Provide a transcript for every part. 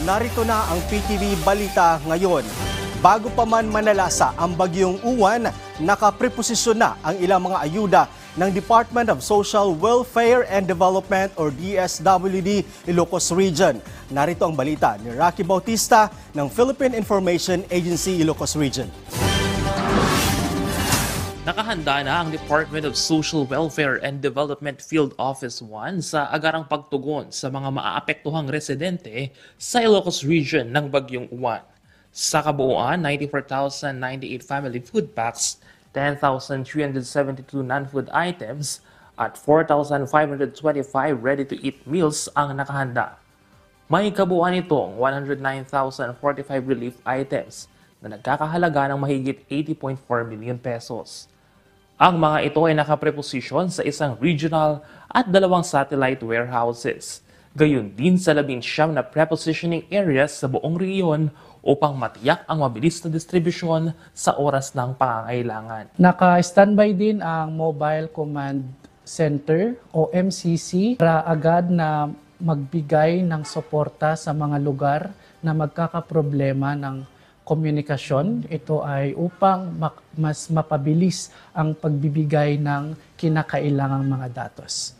narito na ang PTV Balita ngayon. Bago pa man manalasa ang bagyong Uwan, nakapreposisyon na ang ilang mga ayuda ng Department of Social Welfare and Development or DSWD Ilocos Region. Narito ang balita ni Rocky Bautista ng Philippine Information Agency Ilocos Region. Nakahanda na ang Department of Social Welfare and Development Field Office 1 sa agarang pagtugon sa mga maaapektuhang residente sa Ilocos Region ng Bagyong Uwan. Sa kabuuan, 94,098 family food packs, 10,372 non-food items at 4,525 ready-to-eat meals ang nakahanda. May kabuuan itong 109,045 relief items na nagkakahalaga ng mahigit 80.4 million pesos. Ang mga ito ay nakapreposisyon sa isang regional at 2 satellite warehouses. Gayon din sa 19 na prepositioning areas sa buong rehiyon upang matiyak ang mabilis na distribusyon sa oras ng pangangailangan. Naka-standby din ang Mobile Command Center o MCC para agad na magbigay ng suporta sa mga lugar na magkakaproblema ng komunikasyon. Ito ay upang mas mapabilis ang pagbibigay ng kinakailangang mga datos.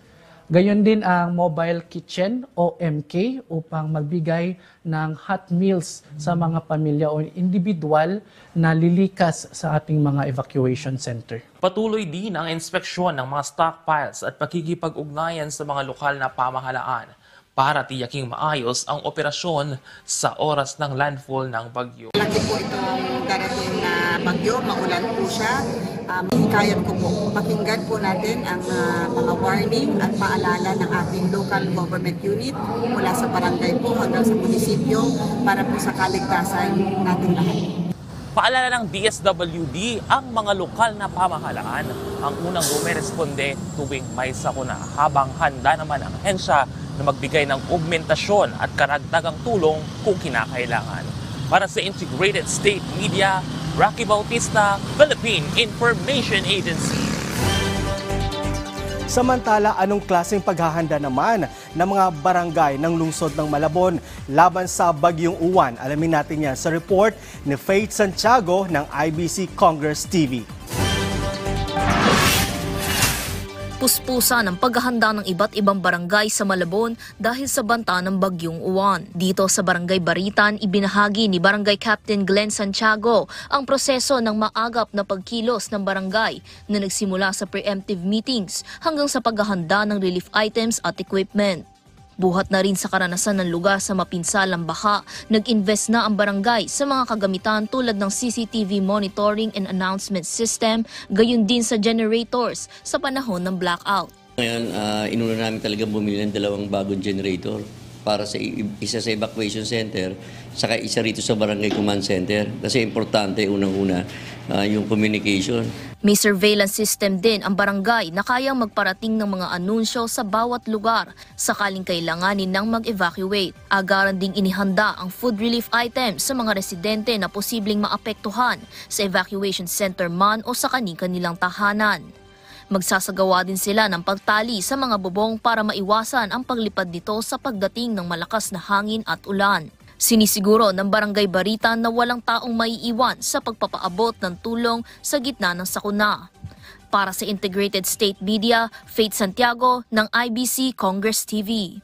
Gayon din ang Mobile Kitchen o MK upang magbigay ng hot meals sa mga pamilya o individual na lilikas sa ating mga evacuation center. Patuloy din ang inspeksyon ng mga stockpiles at pakikipag-ugnayan sa mga lokal na pamahalaan para tiyaking maayos ang operasyon sa oras ng landfall ng bagyo. Lagi po itong darating na bagyo, maulan po siya. Hikayat ko po, pakinggan po natin ang mga warning at paalala ng ating local government unit mula sa barangay po hanggang sa munisipyo para po sa kaligtasan natin lahat. Paalala ng DSWD, ang mga lokal na pamahalaan ang unang bumeresponde tuwing may sakuna habang handa naman ang ahensya na magbigay ng augmentasyon at karagdagang tulong kung kinakailangan. Para sa Integrated State Media, Rocky Bautista, Philippine Information Agency. Samantala, anong klaseng paghahanda naman ng mga barangay ng lungsod ng Malabon laban sa Bagyong Uwan? Alamin natin yan sa report ni Faith Santiago ng IBC Congress TV. Puspusan ang paghahanda ng iba't ibang barangay sa Malabon dahil sa banta ng Bagyong Uwan. Dito sa Barangay Baritan, ibinahagi ni Barangay Captain Glenn Santiago ang proseso ng maagap na pagkilos ng barangay na nagsimula sa preemptive meetings hanggang sa paghahanda ng relief items at equipment. Buhat na rin sa karanasan ng lugar sa mapinsalang baha, nag-invest na ang barangay sa mga kagamitan tulad ng CCTV monitoring and announcement system, gayon din sa generators sa panahon ng blackout. Ngayon, inuna namin talaga bumili ng 2 bagong generator para sa isa sa evacuation center, saka isa rito sa barangay command center. Kasi importante, unang-una, yung communication. May surveillance system din ang barangay na kayang magparating ng mga anunsyo sa bawat lugar sakaling kailanganin ng mag-evacuate. Agaran ding inihanda ang food relief items sa mga residente na posibleng maapektuhan sa evacuation center man o sa kani-kanilang tahanan. Magsasagawa din sila ng pagtali sa mga bubong para maiwasan ang paglipad nito sa pagdating ng malakas na hangin at ulan. Sinisiguro ng Barangay Baritan na walang taong maiiwan sa pagpapaabot ng tulong sa gitna ng sakuna. Para sa Integrated State Media, Faith Santiago ng IBC Congress TV.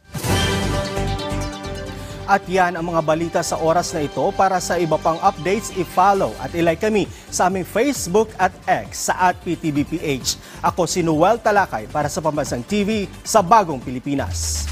At yan ang mga balita sa oras na ito. Para sa iba pang updates, i-follow at i-like kami sa aming Facebook at X sa @PTBPH. Ako si Noel Talakay para sa Pambansang TV sa Bagong Pilipinas.